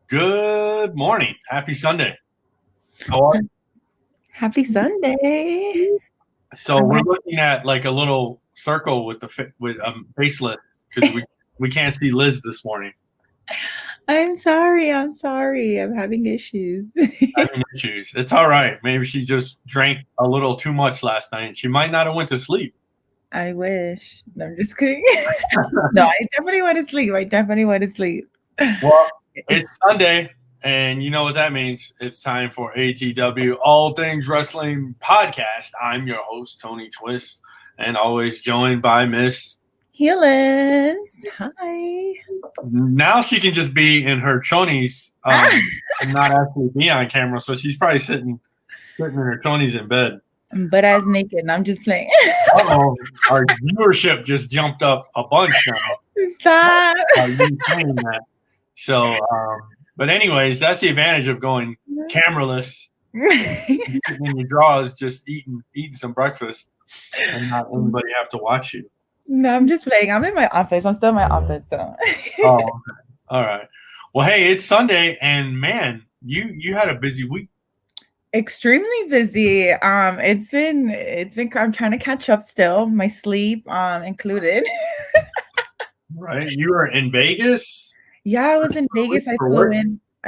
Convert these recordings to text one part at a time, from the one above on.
Good morning. Happy Sunday. How are you? Happy Sunday. So we're looking at like a little circle with the faceless because we can't see Liz this morning. I'm sorry. I'm having issues. Having issues. It's all right. Maybe she just drank a little too much last night. She might not have went to sleep. I wish. No, I'm just kidding. No, I definitely want to sleep. Well, it's Sunday, and you know what that means. It's time for ATW All Things Wrestling Podcast. I'm your host, Tony Twist, and always joined by Miss. Healers. Hi. Now she can just be in her chonies and not actually be on camera. So she's probably sitting in her chonies in bed. But as naked, and I'm just playing. Uh-oh, our viewership just jumped up a bunch now. Stop. You saying that. So, but anyways, that's the advantage of going cameraless. In your drawers, just eating some breakfast, and not anybody have to watch you. No, I'm just playing. I'm in my office. I'm still in my office. So. Oh, okay. All right. Well, hey, it's Sunday, and man, you had a busy week. Extremely busy. It's been. I'm trying to catch up still. My sleep, included. Right. You were in Vegas? Yeah, I was in Vegas. I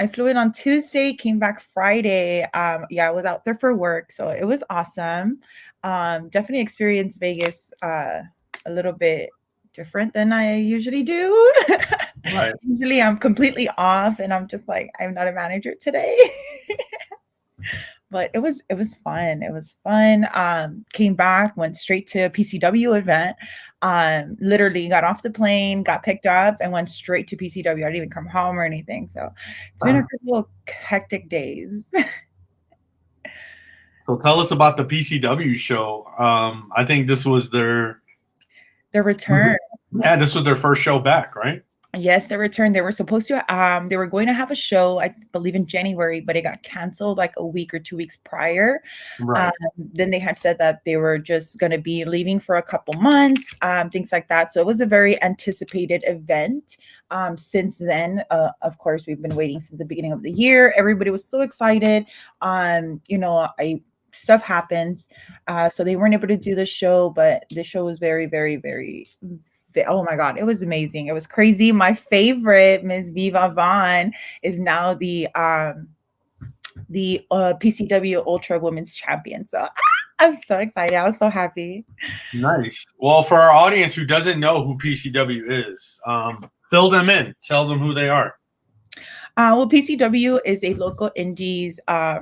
flew in on Tuesday, came back Friday. Yeah, I was out there for work, so it was awesome. Definitely experienced Vegas a little bit different than I usually do. Right. Usually I'm completely off and I'm just like, I'm not a manager today. But it was fun. It was fun. Came back, went straight to a PCW event. Literally got off the plane, got picked up, and went straight to PCW. I didn't even come home or anything. So it's been a couple of hectic days. So tell us about the Pcw show. I think this was their return. Yeah, this was their first show back, right? Yes, their return. They were supposed to they were going to have a show, I believe in January, but it got canceled like a week or 2 weeks prior. Right. Then they had said that they were just going to be leaving for a couple months, things like that. So it was a very anticipated event. Since then, of course, we've been waiting since the beginning of the year. Everybody was so excited. Stuff happens. So they weren't able to do the show, but the show was very, very, very, oh my God, it was amazing. It was crazy. My favorite, Ms. Viva Vaughn, is now the PCW Ultra Women's Champion. So I'm so excited. I was so happy. Nice. Well, for our audience who doesn't know who PCW is, fill them in. Tell them who they are. Well, PCW is a local indies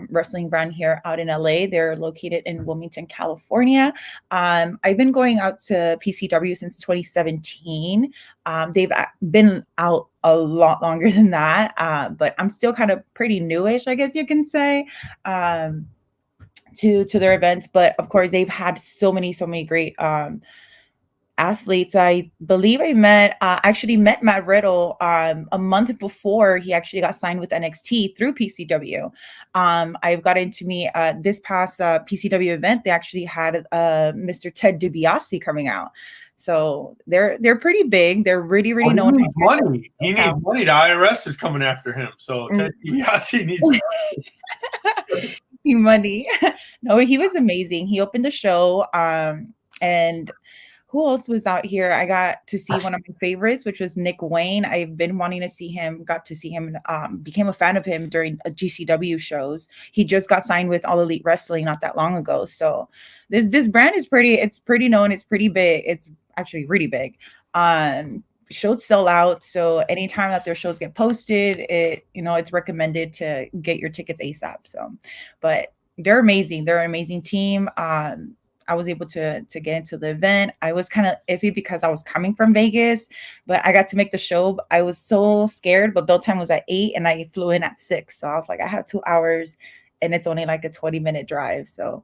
wrestling brand here out in LA. They're located in Wilmington, California. I've been going out to PCW since 2017. They've been out a lot longer than that, but I'm still kind of pretty newish, I guess you can say, to their events. But of course, they've had so many great athletes. I believe I actually met Matt Riddle a month before he actually got signed with NXT through PCW. I've gotten to meet this past PCW event. They actually had Mr. Ted DiBiase coming out. So they're pretty big. They're really known. He needs money. He needs money. The IRS is coming after him. So Ted DiBiase needs money. No, he was amazing. He opened the show, and who else was out here? I got to see one of my favorites, which was Nick Wayne. I've been wanting to see him, got to see him, became a fan of him during GCW shows. He just got signed with All Elite Wrestling not that long ago. So this brand is it's pretty known. It's pretty big. It's actually really big. Shows sell out. So anytime that their shows get posted, it's recommended to get your tickets ASAP. So, but they're amazing. They're an amazing team. I was able to get into the event. I was kind of iffy because I was coming from Vegas, but I got to make the show. I was so scared, but bill time was at 8 and I flew in at 6. So I was like, I have 2 hours and it's only like a 20-minute drive. So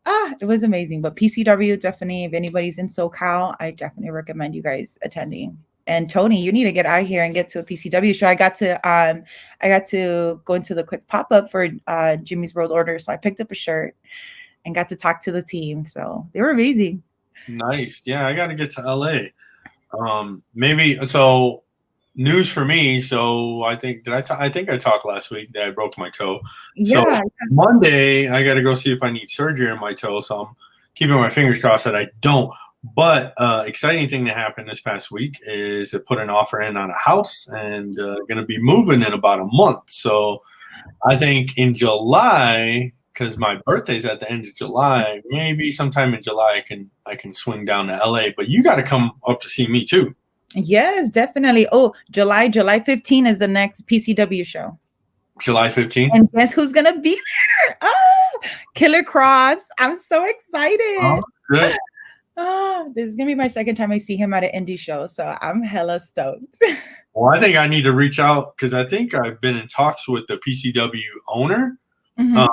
it was amazing. But PCW, definitely, if anybody's in SoCal, I definitely recommend you guys attending. And Tony, you need to get out here and get to a PCW show. I got to go into the quick pop-up for Jimmy's World Order. So I picked up a shirt and got to talk to the team. So they were amazing. Nice. Yeah, I got to get to LA. Maybe so news for me. So I think I think I talked last week that I broke my toe. So Yeah. Monday I got to go see if I need surgery on my toe. So I'm keeping my fingers crossed that I don't. But exciting thing that happened this past week is it put an offer in on a house and going to be moving in about a month. So I think in July, because my birthday's at the end of July, maybe sometime in July I can swing down to LA. But you got to come up to see me too. Yes, definitely. Oh, July 15 is the next PCW show. July 15th. And guess who's gonna be there? Killer Cross. I'm so excited. Oh, good. This is gonna be my second time I see him at an indie show, so I'm hella stoked. Well, I think I need to reach out because I think I've been in talks with the PCW owner. Mhm.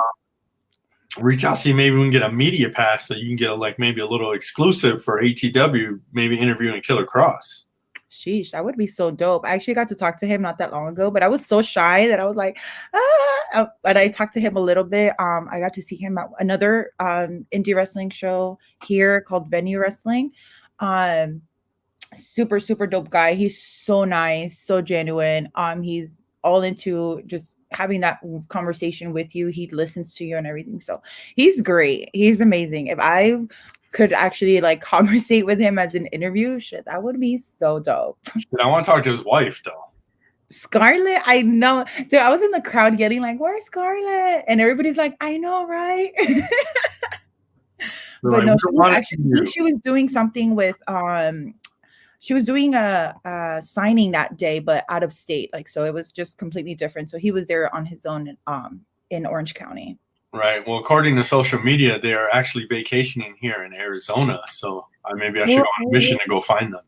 Reach out, see maybe we can get a media pass so you can get maybe a little exclusive for ATW, maybe interviewing Killer Cross. Sheesh, that would be so dope. I actually got to talk to him not that long ago, but I was so shy that I was like, but I talked to him a little bit. I got to see him at another indie wrestling show here called Venue Wrestling. Super, super dope guy. He's so nice, so genuine. He's all into just having that conversation with you. He listens to you and everything. So he's great. He's amazing. If I could actually conversate with him as an interview, shit, that would be so dope. I want to talk to his wife though. Scarlett, I know. Dude, I was in the crowd getting where's Scarlett? And everybody's like, I know, right? But no, she was doing something with she was doing a signing that day, but out of state. So it was just completely different. So he was there on his own in Orange County. Right. Well, according to social media, they are actually vacationing here in Arizona. So maybe I should go on a mission to go find them.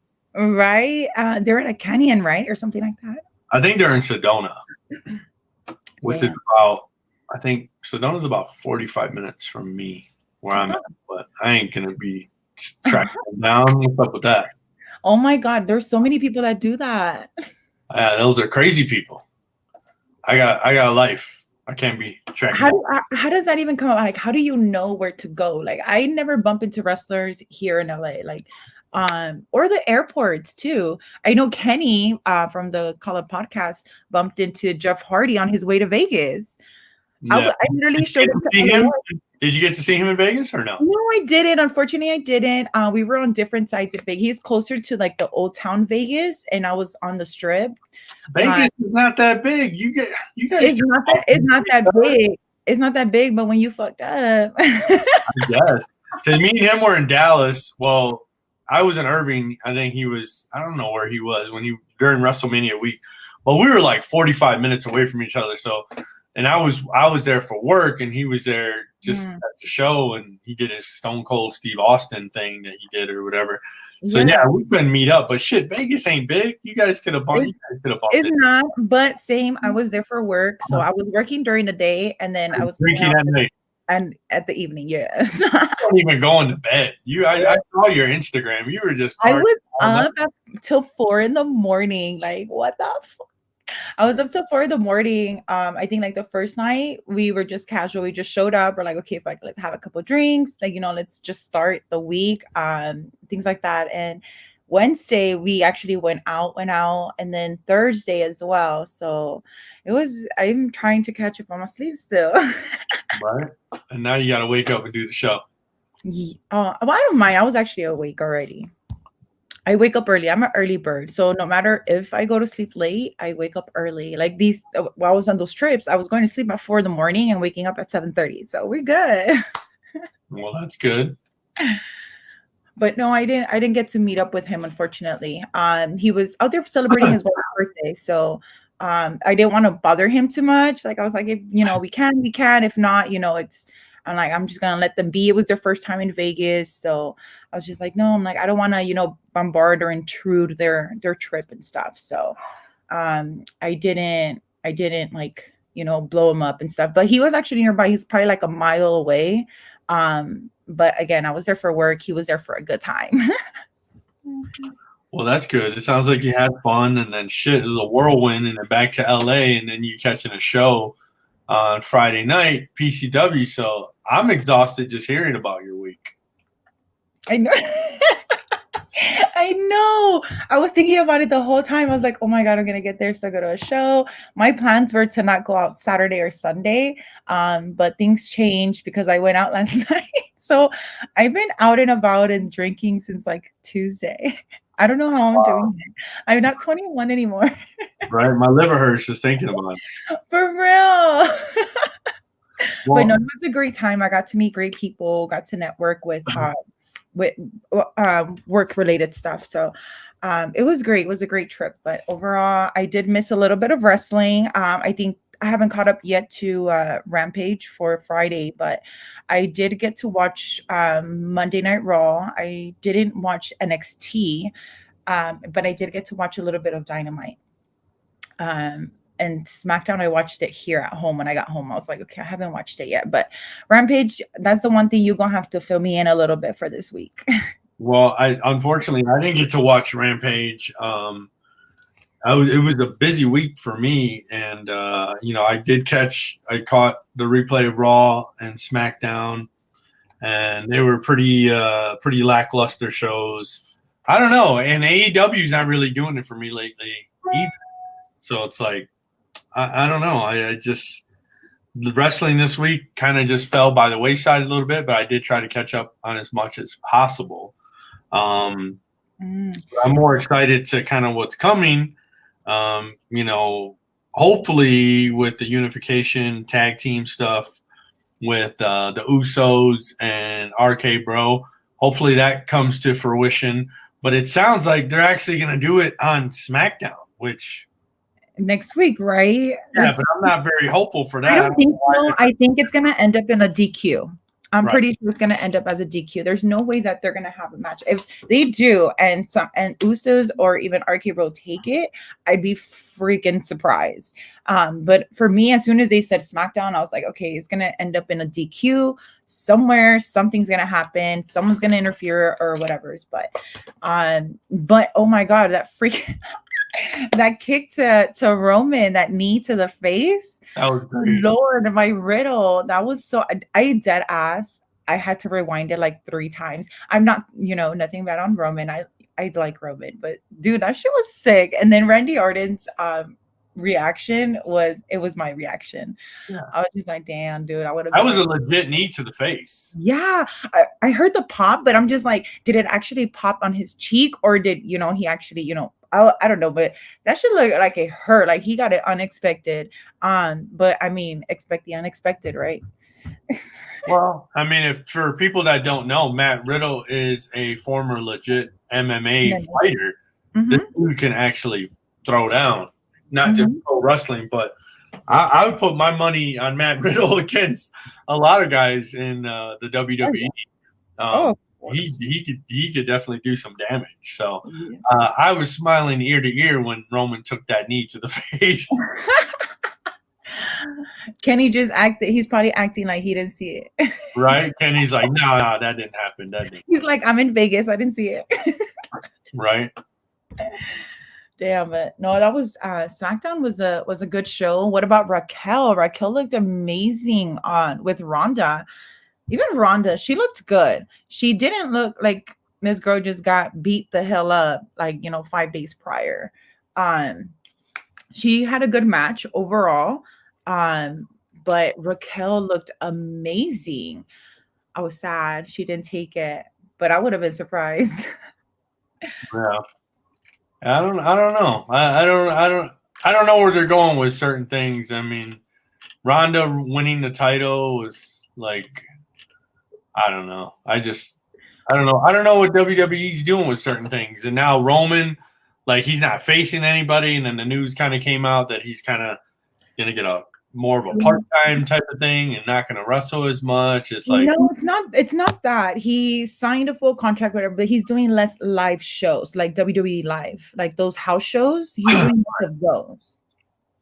Right. They're in a canyon, right? Or something like that. I think they're in Sedona, which is I think Sedona's about 45 minutes from me where I'm at, but I ain't going to be tracking them down. What's up with that? Oh my God. There's so many people that do that. Yeah, those are crazy people. I got a life. I can't be tracking. How does that even come up? How do you know where to go? I never bump into wrestlers here in LA, or the airports too. I know Kenny from the Call Up podcast bumped into Jeff Hardy on his way to Vegas. Yeah. I literally showed him. Did you get to see him in Vegas or no? No, I didn't. Unfortunately, I didn't. We were on different sides of Vegas. He's closer to the old town Vegas, and I was on the Strip. Vegas is not that big. You guys. It's not that big. It's not that big. But when you fucked up, I guess because me and him were in Dallas. Well, I was in Irving. I think he was. I don't know where he was during WrestleMania week. But we were 45 minutes away from each other. So. And I was there for work, and he was there just at the show, and he did his Stone Cold Steve Austin thing that he did or whatever. So yeah, we couldn't meet up. But shit, Vegas ain't big. You guys could have bumped. It's not, but same. I was there for work, so I was working during the day, and then I was drinking at night. And at the evening, yeah. Not even going to bed. I saw your Instagram. You were just. I was up till 4 a.m. What the fuck? I was up till 4 a.m. I think the first night we were just casual. We just showed up. We're okay, let's have a couple drinks. Let's just start the week. Things like that. And Wednesday we actually went out, and then Thursday as well. So I'm trying to catch up on my sleep still. Right. And now you got to wake up and do the show. Yeah. Well, I don't mind. I was actually awake already. I wake up early. I'm an early bird. So no matter if I go to sleep late, I wake up early. While I was on those trips, I was going to sleep at 4 a.m. and waking up at 7:30. So we're good. Well, that's good. But no, I didn't get to meet up with him, unfortunately. He was out there celebrating his wife's birthday. So I didn't want to bother him too much. I was if we can. If not, I'm just gonna let them be. It was their first time in Vegas, so I was just no. I don't want to bombard or intrude their trip and stuff. So I didn't blow him up and stuff. But he was actually nearby. He's probably a mile away. But again, I was there for work. He was there for a good time. Well, that's good. It sounds like you had fun, and then shit, it was a whirlwind, and then back to LA, and then you catching a show on Friday night, PCW. So I'm exhausted just hearing about your week. I know. I know. I was thinking about it the whole time. I was like, oh my God, I'm gonna get there, still go to a show. My plans were to not go out Saturday or Sunday. But things changed because I went out last night. So I've been out and about and drinking since like Tuesday. I don't know how I'm doing it. I'm not 21 anymore. Right? My liver hurts just thinking about it. For real. But no, Well, it was a great time. I got to meet great people, got to network with work related stuff. So it was great. It was a great trip. But overall, I did miss a little bit of wrestling. I think I haven't caught up yet to Rampage for Friday, but I did get to watch Monday Night Raw. I didn't watch NXT, but I did get to watch a little bit of Dynamite. And SmackDown, I watched it here at home when I got home. I was like, okay, I haven't watched it yet. But Rampage, that's the one thing you're gonna have to fill me in a little bit for this week. well, unfortunately I didn't get to watch Rampage. It was a busy week for me, and you know, I caught the replay of Raw and SmackDown, and they were pretty lackluster shows. I don't know, and AEW's not really doing it for me lately either. So it's like I don't know. I just the wrestling this week kind of just fell by the wayside a little bit, but I did try to catch up on as much as possible. I'm more excited to kind of what's coming. You know, hopefully with the unification tag team stuff with the Usos and RK Bro, hopefully that comes to fruition. But it sounds like they're actually going to do it on SmackDown, which Next week, right? yeah, but I'm not very hopeful for that. I don't think so. I think it's gonna end up in a DQ. I'm Right. pretty sure it's gonna end up as a DQ. There's no way that they're gonna have a match. If they do, and Usos or even RK Bro take it, I'd be freaking surprised. But for me, as soon as they said SmackDown, I was like, okay, it's gonna end up in a DQ somewhere. Something's gonna happen. Someone's gonna interfere or whatever's. But oh my God, that freak. That kick to Roman, that knee to the face. That was great. Lord, my Riddle. That was so I dead ass. I had to rewind it like 3 times. I'm not, nothing bad on Roman. I like Roman, but dude, that shit was sick. And then Randy Orton's reaction was my reaction. Yeah. I was just like, damn, dude, I would have. That was a legit knee to the face. Yeah, I heard the pop, but I'm just like, did it actually pop on his cheek, or did he actually, I don't know, but that should look like it hurt, like he got it unexpected. But I mean, expect the unexpected, right? Well, I mean, if for people that don't know, Matt Riddle is a former legit MMA fighter. Mm-hmm. This dude can actually throw down, not just pro wrestling, but I would put my money on Matt Riddle against a lot of guys in the WWE. He could definitely do some damage. So I was smiling ear to ear when Roman took that knee to the face. Kenny just acted. He's probably acting like he didn't see it. Right? Kenny's like, no, that didn't happen. He's like, I'm in Vegas. I didn't see it. Right. Damn it. No, that was SmackDown was a good show. What about Raquel? Raquel looked amazing with Ronda. Even Ronda, she looked good. She didn't look like Miss Girl just got beat the hell up 5 days prior. She had a good match overall. But Raquel looked amazing. I was sad she didn't take it, but I would have been surprised. Yeah. I don't know. I don't know where they're going with certain things. I mean, Ronda winning the title was like, I don't know. I don't know. I don't know what WWE's doing with certain things. And now Roman, like, he's not facing anybody. And then the news kind of came out that he's kind of going to get more of a part-time type of thing and not going to wrestle as much. It's like, no, it's not that he signed a full contract, whatever, but he's doing less live shows, like WWE live, like those house shows. He's doing less of those.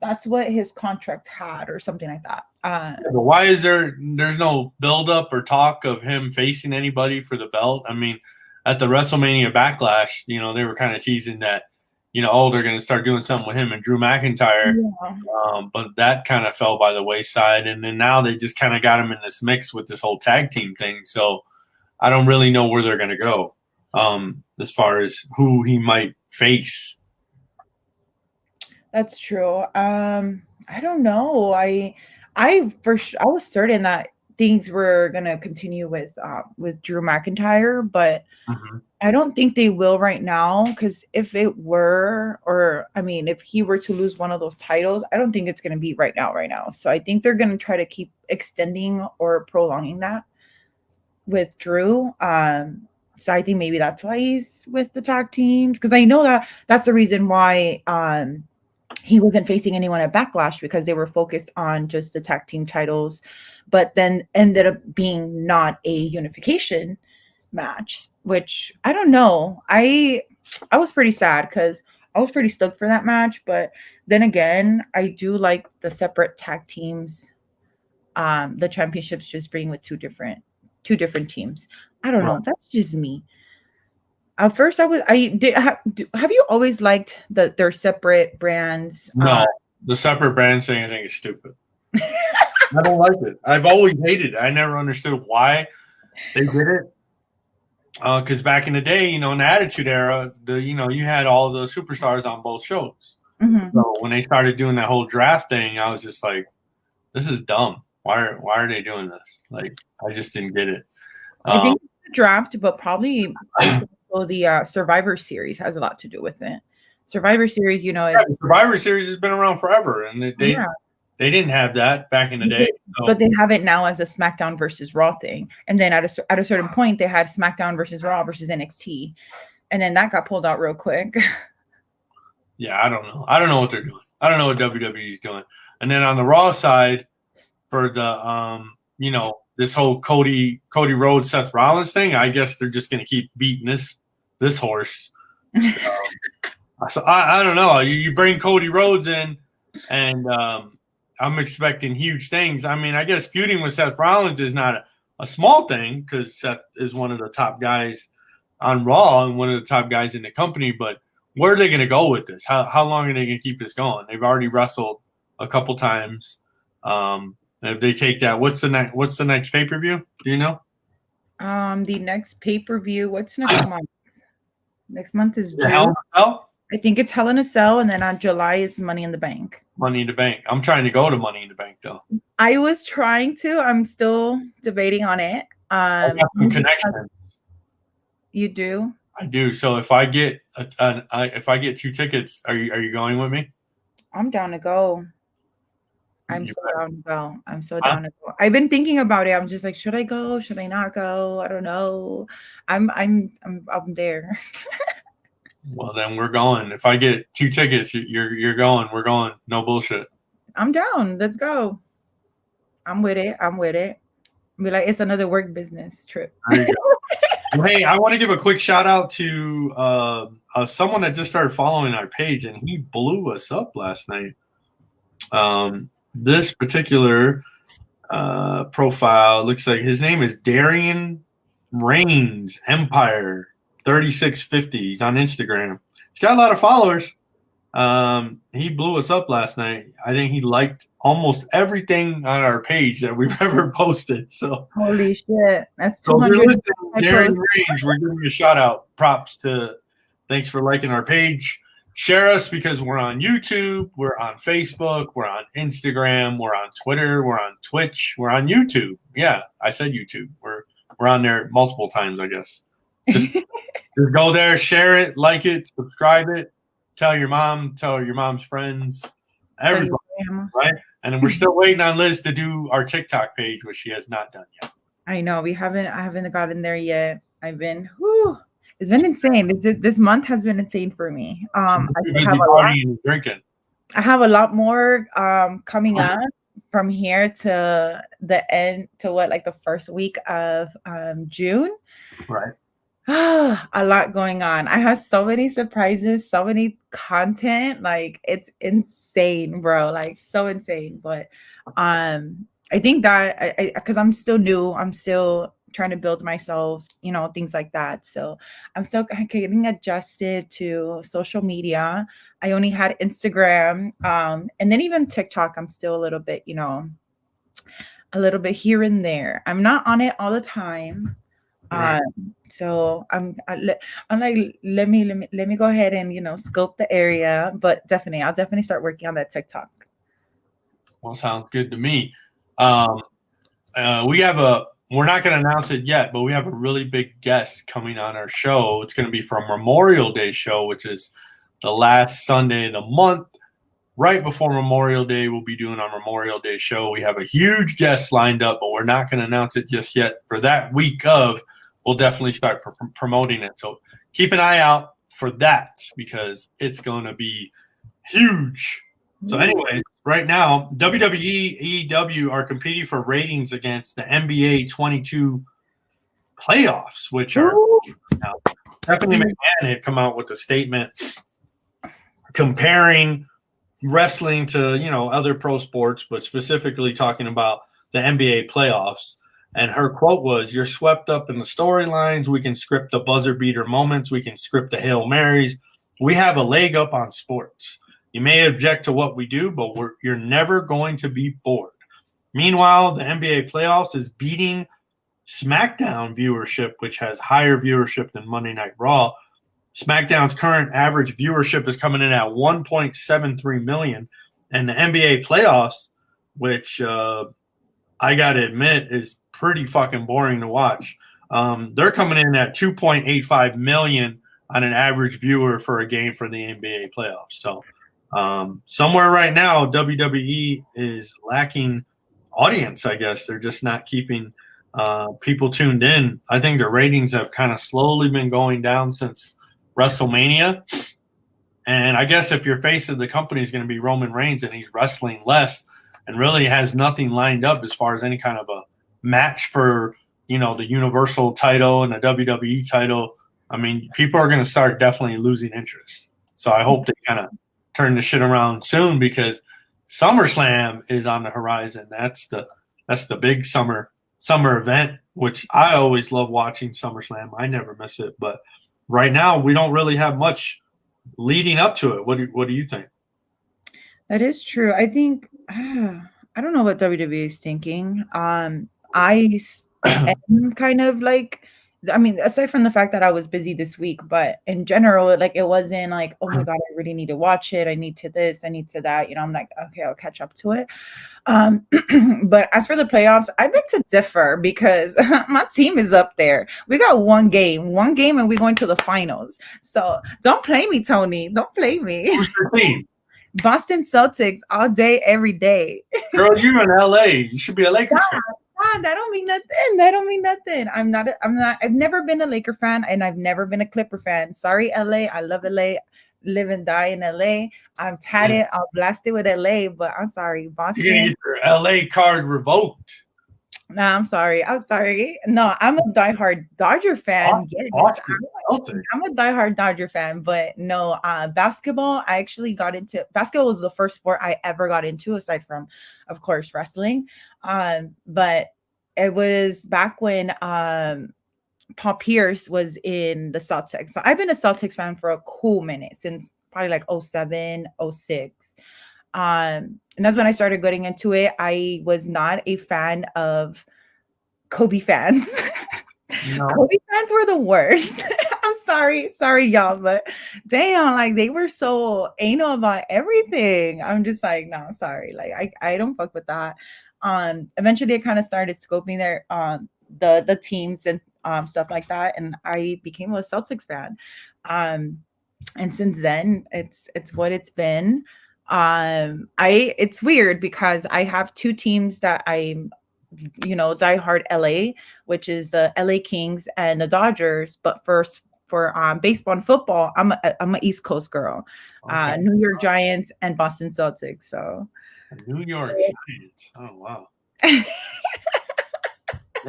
That's what his contract had, or something like that. But why is there's no build-up or talk of him facing anybody for the belt? I mean, at the WrestleMania Backlash, they were kind of teasing that, they're going to start doing something with him and Drew McIntyre. Yeah. But that kind of fell by the wayside. And then now they just kind of got him in this mix with this whole tag team thing. So I don't really know where they're going to go. as far as who he might face. That's true. I don't know. I was certain that things were gonna continue with Drew McIntyre, but I don't think they will right now, because if it were, or I mean, if he were to lose one of those titles, I don't think it's going to be right now. So I think they're going to try to keep extending or prolonging that with Drew. So I think maybe that's why he's with the tag teams, because I know that that's the reason why he wasn't facing anyone at Backlash, because they were focused on just the tag team titles, but then ended up being not a unification match, which I don't know. I was pretty sad because I was pretty stoked for that match, but then again, I do like the separate tag teams. The championships just being with two different teams. I don't know. That's just me. At first, have you always liked their separate brands? No, the separate brands thing I think is stupid. I don't like it. I've always hated it. I never understood why they did it. Because back in the day, in the Attitude Era, you had all the superstars on both shows. So when they started doing that whole draft thing, I was just like, this is dumb. Why are they doing this? Like, I just didn't get it. I think it's the draft, but probably the Survivor Series has a lot to do with it. Survivor Series, the Survivor Series has been around forever, and they didn't have that back in the day. So. But they have it now as a SmackDown versus Raw thing. And then at a certain point, they had SmackDown versus Raw versus NXT. And then that got pulled out real quick. Yeah, I don't know. I don't know what they're doing. I don't know what WWE is doing. And then on the Raw side, for the, this whole Cody Rhodes, Seth Rollins thing, I guess they're just going to keep beating this horse. So I don't know. You bring Cody Rhodes in, and I'm expecting huge things. I mean, I guess feuding with Seth Rollins is not a small thing, because Seth is one of the top guys on Raw and one of the top guys in the company. But where are they going to go with this? How long are they going to keep this going? They've already wrestled a couple times. If they take that, what's the next pay-per-view? Do you know? The next pay-per-view, what's next month? Next month is June. Hell in a Cell? I think it's Hell in a Cell, and then on July is Money in the Bank. Money in the Bank. I'm trying to go to Money in the Bank, though. I was trying to. I'm still debating on it. I got some connections. You do? I do. So if I get if I get 2 tickets, are you going with me? I'm down to go. I'm so down to go. I've been thinking about it. I'm just like, should I go? Should I not go? I don't know. I'm there. Well, then we're going. If I get 2 tickets, you're going. We're going. No bullshit. I'm down. Let's go. I'm with it. Be like, it's another work business trip. There you go. Well, hey, I want to give a quick shout out to someone that just started following our page, and he blew us up last night. This particular profile looks like his name is Darian Reigns Empire 3650. He's on Instagram. He's got a lot of followers. He blew us up last night. I think he liked almost everything on our page that we've ever posted. So holy shit, that's 200. Darian Reigns, we're giving you a shout out. Thanks for liking our page. Share us, because we're on YouTube, we're on Facebook, we're on Instagram, we're on Twitter, we're on Twitch, we're on YouTube. Yeah, I said YouTube. We're on there multiple times, I guess. Just go there, share it, like it, subscribe it, tell your mom's friends, everybody, right? And then we're still waiting on Liz to do our TikTok page, which she has not done yet. I know I haven't gotten there yet. It's been insane. This month has been insane for me. I have a lot more coming up from here to the end, to the first week of June. Right. A lot going on. I have so many surprises, so many content. Like, it's insane, bro. Like, so insane. But I think that because I'm still new, I'm still trying to build myself, things like that. So I'm still getting adjusted to social media. I only had Instagram, and then even TikTok. I'm still a little bit here and there. I'm not on it all the time. Right. So I'm like, let me go ahead and scope the area, but definitely, I'll definitely start working on that TikTok. Well, sounds good to me. Um, we're not going to announce it yet, but we have a really big guest coming on our show. It's going to be from Memorial Day show, which is the last Sunday of the month. Right before Memorial Day, we'll be doing our Memorial Day show. We have a huge guest lined up, but we're not going to announce it just yet. For that week of, we'll definitely start promoting it. So keep an eye out for that because it's going to be huge. So anyway, right now, WWE, AEW are competing for ratings against the NBA 22 playoffs, which are Stephanie McMahon had come out with a statement comparing wrestling to other pro sports, but specifically talking about the NBA playoffs. And her quote was, "You're swept up in the storylines. We can script the buzzer beater moments. We can script the Hail Marys. We have a leg up on sports. You may object to what we do, but you're never going to be bored." Meanwhile, the NBA playoffs is beating SmackDown viewership, which has higher viewership than Monday Night Raw. SmackDown's current average viewership is coming in at 1.73 million, and the NBA playoffs, which I gotta admit is pretty fucking boring to watch. They're coming in at 2.85 million on an average viewer for a game for the NBA playoffs. So somewhere right now, WWE is lacking audience. I guess they're just not keeping people tuned in. I think the ratings have kind of slowly been going down since WrestleMania. And I guess if your face of the company is going to be Roman Reigns and he's wrestling less and really has nothing lined up as far as any kind of a match for, the Universal title and the WWE title, I mean, people are going to start definitely losing interest. So I hope they kind of turn the shit around soon because SummerSlam is on the horizon. That's the big summer event, which I always love watching SummerSlam. I never miss it, but right now we don't really have much leading up to it. What do you think? That is true. I think I don't know what WWE is thinking. I am kind of like, I mean, aside from the fact that I was busy this week, but in general, like it wasn't like, oh my God, I really need to watch it. I need to this, I need to that. I'm like, okay, I'll catch up to it. But as for the playoffs, I beg to differ because my team is up there. We got one game, and we're going to the finals. So don't play me, Tony. Don't play me. Who's your team? Boston Celtics all day, every day. Girl, you're in LA. You should be a Lakers fan. That don't mean nothing. I've never been a Laker fan and I've never been a Clipper fan. Sorry, LA. I love LA. Live and die in LA. I'm tatted. I'll blast it with LA, but I'm sorry, Boston. You're gonna get your LA card revoked. Nah, I'm sorry. No, I'm a diehard Dodger fan. Yes, I'm a diehard Dodger fan, but no, basketball. I actually got into basketball was the first sport I ever got into, aside from, of course, wrestling. But it was back when Paul Pierce was in the Celtics. So I've been a Celtics fan for a cool minute, since probably like 07, 06. And that's when I started getting into it. I was not a fan of Kobe fans. No. Kobe fans were the worst. I'm sorry, y'all, but damn, like they were so anal about everything. I'm just like, no, I'm sorry. Like I don't fuck with that. Eventually I kind of started scoping their the teams and stuff like that, and I became a Celtics fan. And since then it's what it's been. It's weird because I have two teams that I'm, diehard LA, which is the LA Kings and the Dodgers. But for baseball and football, I'm a East Coast girl. Okay. New York Giants and Boston Celtics. So New York Giants. Oh wow. They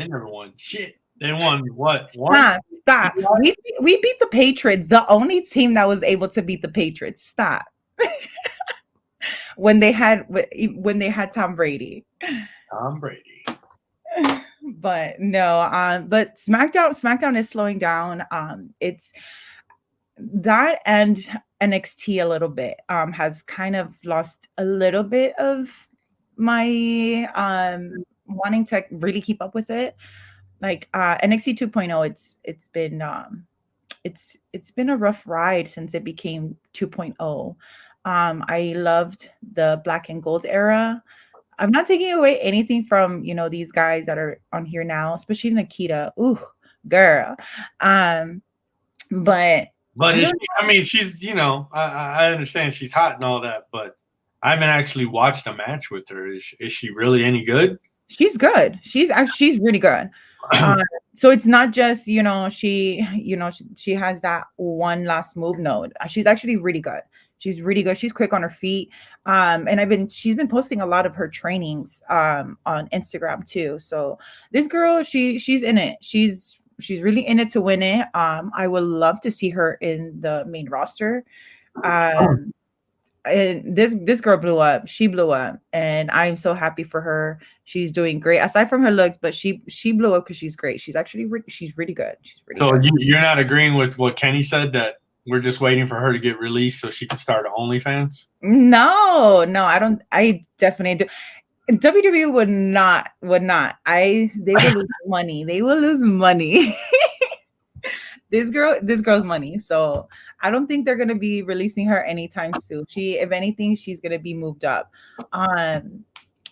never won shit. They won what? Stop. We beat the Patriots, the only team that was able to beat the Patriots. Stop. when they had Tom Brady. But no, but SmackDown is slowing down. It's that and NXT a little bit has kind of lost a little bit of my wanting to really keep up with it. like NXT 2.0, it's been a rough ride since it became 2.0. I loved the black and gold era. I'm not taking away anything from, these guys that are on here now, especially Nikita. Ooh, girl. But But I is don't she, I mean, she's, I understand she's hot and all that, but I haven't actually watched a match with her. Is she really any good? She's good. She's really good. So it's not just, she has that one last move. No, she's actually really good. She's really good. She's quick on her feet. And she's been posting a lot of her trainings on Instagram too. So this girl, she's in it. She's really in it to win it. I would love to see her in the main roster. And this girl blew up. She blew up, and I'm so happy for her. She's doing great aside from her looks, but she blew up because she's great. She's actually she's really good. She's really So good. you're not agreeing with what Kenny said, that we're just waiting for her to get released so she can start OnlyFans? No, I don't. I definitely do. WWE would not. They will lose money. They will lose money. This girl's money. So I don't think they're gonna be releasing her anytime soon. If anything, she's gonna be moved up.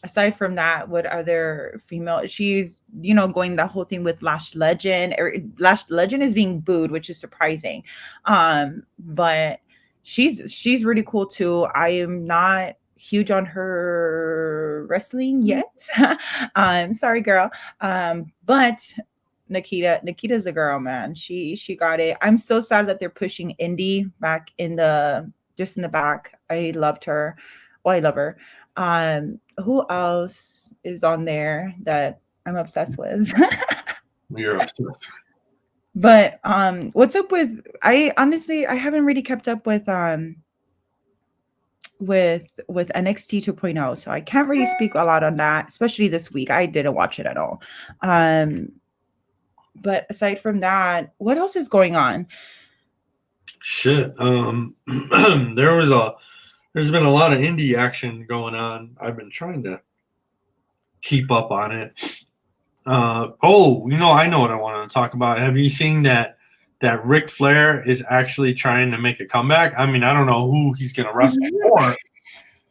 Aside from that, what other female? She's going that whole thing with Lash Legend. Lash Legend is being booed, which is surprising. But she's really cool too. I am not huge on her wrestling yet. Sorry, girl. But Nikita's a girl, man. She got it. I'm so sad that they're pushing Indy back in the back. I loved her. Well, I love her. Who else is on there that I'm obsessed with? You're obsessed. But what's up with? I honestly haven't really kept up with NXT 2.0, so I can't really speak a lot on that, especially this week. I didn't watch it at all. But aside from that, what else is going on? Shit. There's been a lot of indie action going on. I've been trying to keep up on it. I know what I want to talk about. Have you seen that Ric Flair is actually trying to make a comeback? I mean, I don't know who he's going to wrestle for,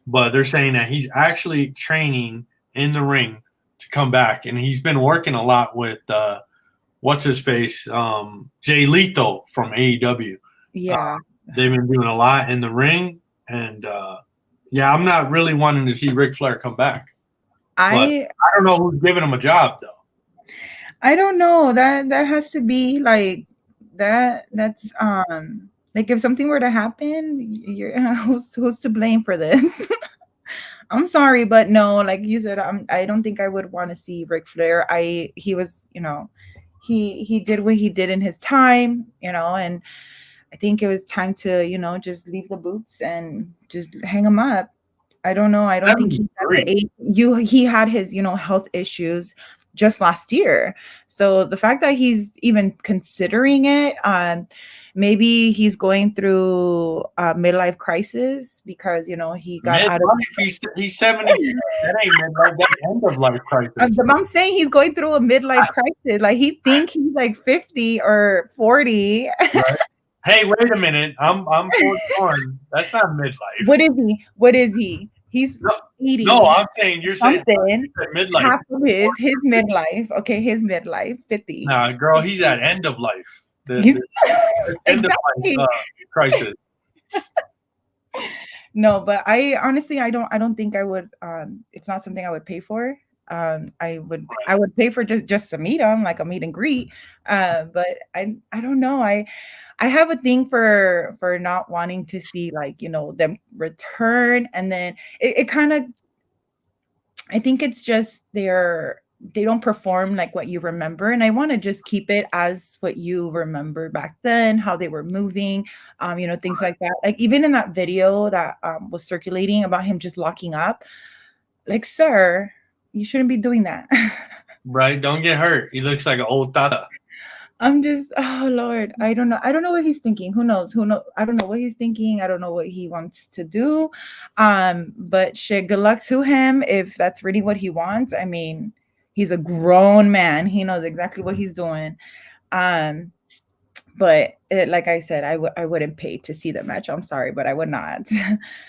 but they're saying that he's actually training in the ring to come back, and he's been working a lot with what's his face, Jay Lethal from AEW. Yeah, they've been doing a lot in the ring, and I'm not really wanting to see Ric Flair come back. I don't know who's giving him a job though. I don't know. That has to be like that. That's like if something were to happen, who's to blame for this? I'm sorry, but no, like you said, I don't think I would want to see Ric Flair. He was, he did what he did in his time, and I think it was time to, just leave the boots and just hang him up. I don't know. I don't think he had his, health issues just last year. So the fact that he's even considering it, maybe he's going through a midlife crisis because, he got out of he's 70. That ain't midlife, that's end of life crisis. I'm saying he's going through a midlife crisis. Like he think he's like 50 or 40. Right. Hey, wait a minute. I'm 41. That's not midlife. What is he? He's 80. No, I'm saying you're saying midlife. Half of his midlife. Okay, his midlife, 50. Nah, girl, he's at end of life. The end of life crisis. No, but I honestly I don't think I would. It's not something I would pay for. I would pay for just to meet him, like a meet and greet. But I don't know. I have a thing for not wanting to see them return, and then it kind of, I think it's just they don't perform like what you remember, and I want to just keep it as what you remember back then, how they were moving, things like that. Like even in that video that was circulating about him just locking up, like, sir, you shouldn't be doing that. Right? Don't get hurt. He looks like an old tata. I'm just, oh Lord, I don't know what he's thinking. Who knows? I don't know what he's thinking. I don't know what he wants to do. But shit, good luck to him if that's really what he wants. I mean, He's a grown man. He knows exactly what he's doing. But like I said, I wouldn't pay to see the match. I'm sorry, but I would not.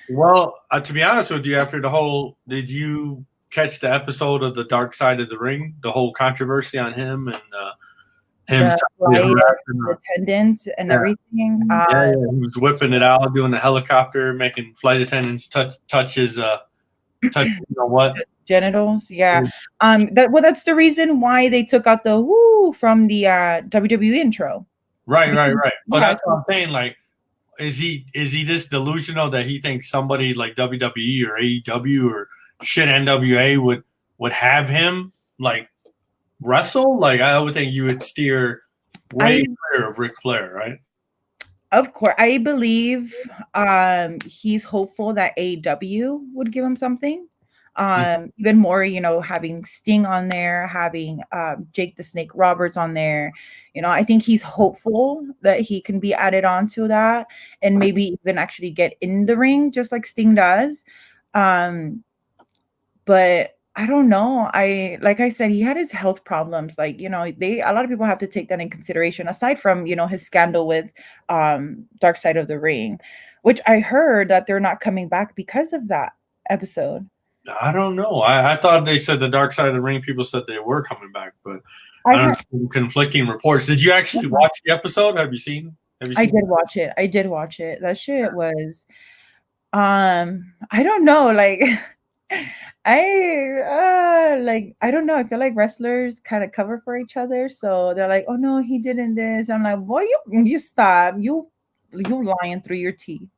Well, to be honest with you, after the whole, did you catch the episode of the Dark Side of the Ring? The whole controversy on him and him the attendants and everything. Yeah, he was whipping it out, doing the helicopter, making flight attendants touch his genitals. Yeah. That's the reason why they took out the woo from the WWE intro. Right. But that's what I'm saying. Like, is he this delusional that he thinks somebody like WWE or AEW or shit NWA would have him like wrestle? Like, I would think you would steer way clear of Ric Flair, right? Of course, I believe he's hopeful that AEW would give him something. Even more, having Sting on there, having Jake the Snake Roberts on there. I think he's hopeful that he can be added on to that and maybe even actually get in the ring just like Sting does. But I don't know. Like I said, he had his health problems. Like, a lot of people have to take that in consideration, aside from, his scandal with Dark Side of the Ring, which I heard that they're not coming back because of that episode. I don't know. I thought they said the Dark Side of the Ring people said they were coming back, but I don't know, conflicting reports. Did you actually watch the episode? Have you seen I did watch it. That shit was I don't know, like I don't know. I feel like wrestlers kind of cover for each other. So they're like, oh no, he didn't this. I'm like, boy, you stop. You lying through your teeth.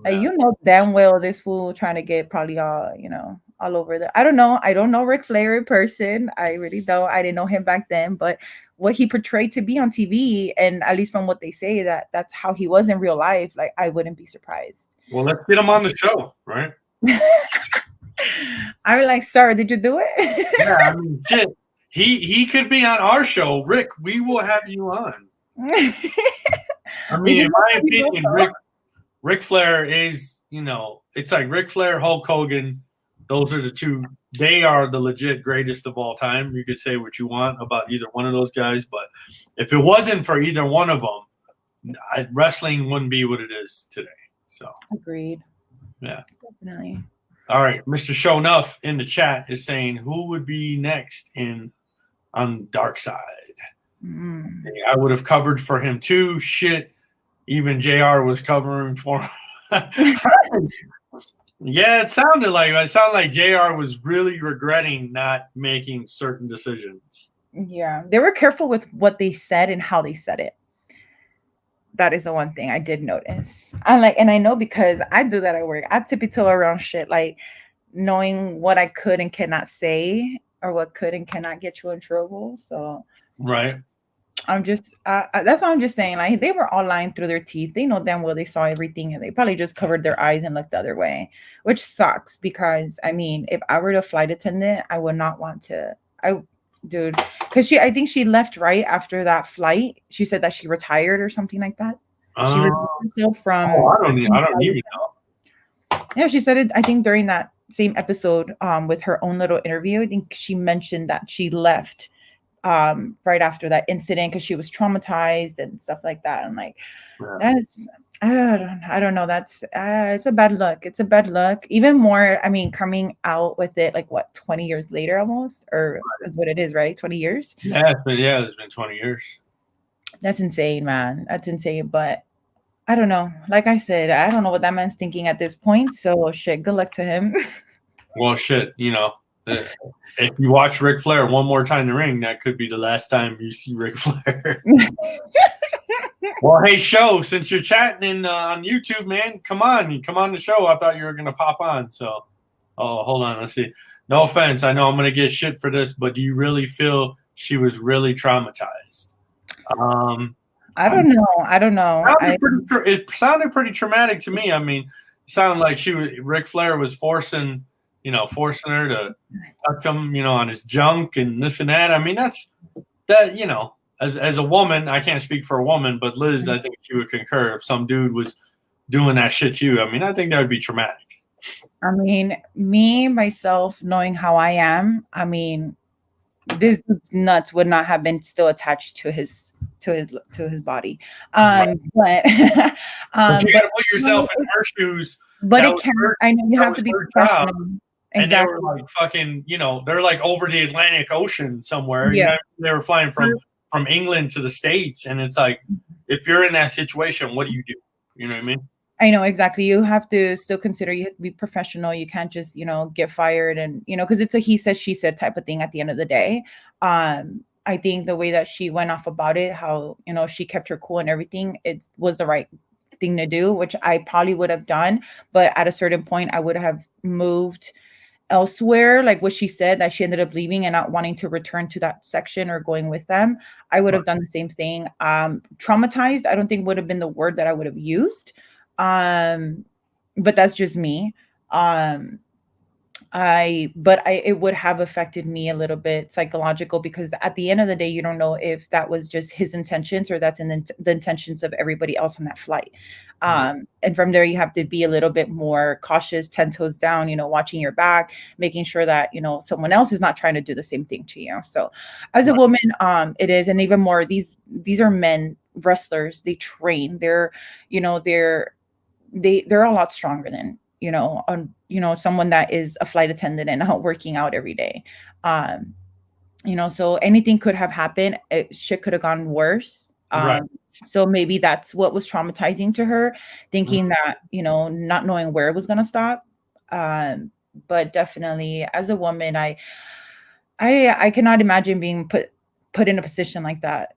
Yeah. Damn well this fool trying to get probably all over the. I don't know Ric Flair in person. I really don't. I didn't know him back then, but what he portrayed to be on TV, and at least from what they say, that's how he was in real life. Like, I wouldn't be surprised. Well, let's get him on the show, right? I was like, sir, did you do it? Yeah, I mean, shit. He could be on our show. Rick, we will have you on. I mean, in my opinion, Ric Flair is, it's like Ric Flair, Hulk Hogan. Those are the two. They are the legit greatest of all time. You could say what you want about either one of those guys, but if it wasn't for either one of them, wrestling wouldn't be what it is today. So agreed. Yeah, definitely. All right, Mr. Show Enough in the chat is saying who would be next on Dark Side. I would have covered for him too. Shit, even JR was covering for him. Yeah, it sounded like JR was really regretting not making certain decisions. Yeah, they were careful with what they said and how they said it. That is the one thing I did notice. And I know because I do that at work. I tippy-toe around shit, like knowing what I could and cannot say or what could and cannot get you in trouble. So right. I'm just that's what I'm just saying. Like, they were all lying through their teeth. They know damn well they saw everything, and they probably just covered their eyes and looked the other way, which sucks because I mean, if I were a flight attendant, I would not want to. Because I think she left right after that flight. She said that she retired or something like that. She removed herself from. I don't even know. Yeah, she said it. I think during that same episode, with her own little interview, I think she mentioned that she left right after that incident because she was traumatized and stuff like that. I'm like, that's I don't know. That's it's a bad look. It's a bad look. Even more, I mean, coming out with it like what, 20 years later almost, or is what it is, right? 20 years. Yeah, it's been 20 years. That's insane, man. That's insane. But I don't know. Like I said, I don't know what that man's thinking at this point. So shit, good luck to him. Well, shit, if you watch Ric Flair one more time in the ring, that could be the last time you see Ric Flair. Well, hey, Show, since you're chatting on YouTube, man, come on the show. I thought you were going to pop on. So, hold on. Let's see. No offense. I know I'm going to get shit for this, but do you really feel she was really traumatized? I don't know. It sounded pretty traumatic to me. I mean, it sounded like Ric Flair was forcing her to touch him, on his junk and this and that. I mean, as a woman, I can't speak for a woman, but Liz, I think she would concur if some dude was doing that shit to you. I mean, I think that would be traumatic. I mean, myself, knowing how I am, I mean, this nuts would not have been still attached to his body. Right. But But you but gotta put yourself in her shoes. but That it was can. her I know you that have was to be her job, professional. and they were, Exactly. like, fucking, they're, like, over the Atlantic Ocean somewhere, Yeah. They were flying from England to the States, and it's like, if you're in that situation, what do? You know what I mean? I know exactly. You have to still consider you have to be professional. You can't just, get fired and, because it's a he said, she said type of thing at the end of the day. I think the way that she went off about it, how, she kept her cool and everything, it was the right thing to do, which I probably would have done. But at a certain point, I would have moved elsewhere, like what she said, that she ended up leaving and not wanting to return to that section or going with them. I would have done the same thing. Traumatized, I don't think would have been the word that I would have used. But that's just me. Um, it would have affected me a little bit psychological, because at the end of the day, you don't know if that was just his intentions or that's in the intentions of everybody else on that flight. And from there, you have to be a little bit more cautious, 10 toes down, watching your back, making sure that, someone else is not trying to do the same thing to you. So as a woman, it is, and even more, these are men wrestlers, they train, they're a lot stronger than someone that is a flight attendant and out working out every day. So anything could have happened. Shit could have gone worse. Right. So maybe that's what was traumatizing to her, thinking that, not knowing where it was going to stop. But definitely as a woman, I cannot imagine being put in a position like that.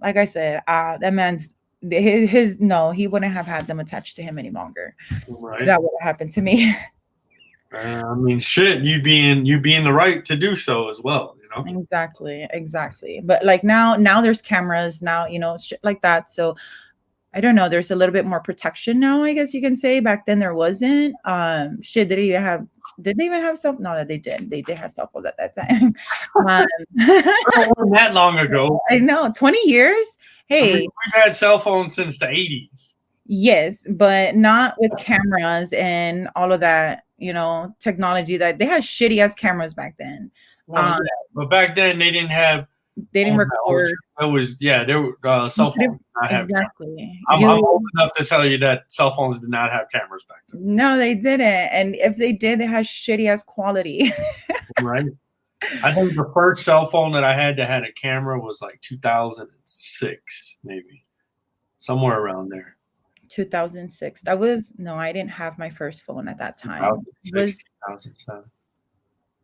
Like I said, that man's no, he wouldn't have had them attached to him any longer. Right. That would have happened to me. I mean, shit, you'd be in the right to do so as well, Exactly. But like now there's cameras now, shit like that. So I don't know. There's a little bit more protection now, I guess you can say. Back then there wasn't. Shit, did they even have cell? No, that they did. They did have cell phones at that time. It wasn't that long ago. I know, 20 years. Hey, we've had cell phones since the 80s. Yes, but not with cameras and all of that, technology. That they had shitty ass cameras back then. Well, yeah, but back then they didn't record. It was there were cell phones did not have exactly. I'm old enough to tell you that cell phones did not have cameras back then. No, they didn't. And if they did, they had shitty ass quality. Right. I think the first cell phone that I had that had a camera was like 2006, maybe somewhere around there. 2006. That was I didn't have my first phone at that time. 2007.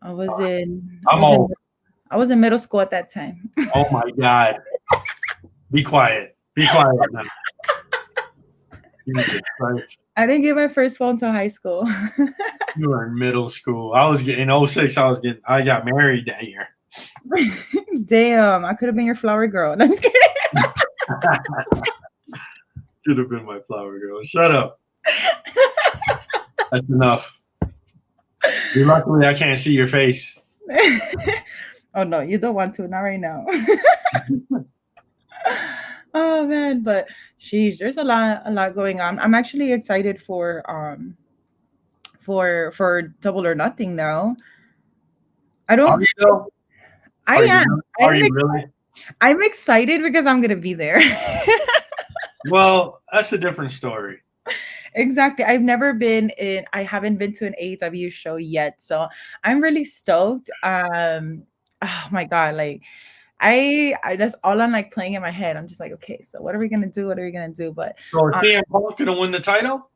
I was in. I'm old. I was in middle school at that time. Oh my God! Be quiet. Be quiet now. Jesus Christ. I didn't get my first phone until high school. You were in middle school. I was getting 06. I got married that year. Damn, I could have been your flower girl. No, I'm just kidding. Could have been my flower girl. Shut up. That's enough. Luckily, I can't see your face. Oh no, you don't want to. Not right now. Oh man, but sheesh, there's a lot going on. I'm actually excited for Double or Nothing though. I don't. Are you though? I am. Are you really? I'm excited because I'm gonna be there. Well, that's a different story. Exactly. I haven't been to an AEW show yet, so I'm really stoked. Oh my God, like I that's all I'm like playing in my head. I'm just like, okay, so what are we gonna do? But so CM Punk gonna win the title?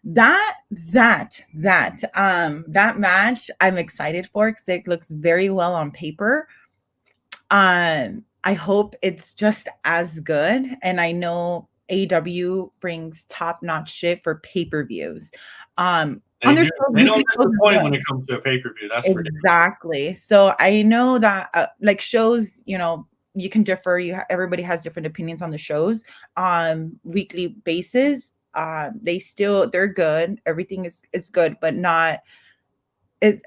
That match I'm excited for because it looks very well on paper. I hope it's just as good, and I know AEW brings top-notch shit for pay-per-views. They don't disappoint when it comes to a pay-per-view. That's exactly. So I know that like shows, you can differ. Everybody has different opinions on the shows on weekly basis. They're good. Everything is good, but not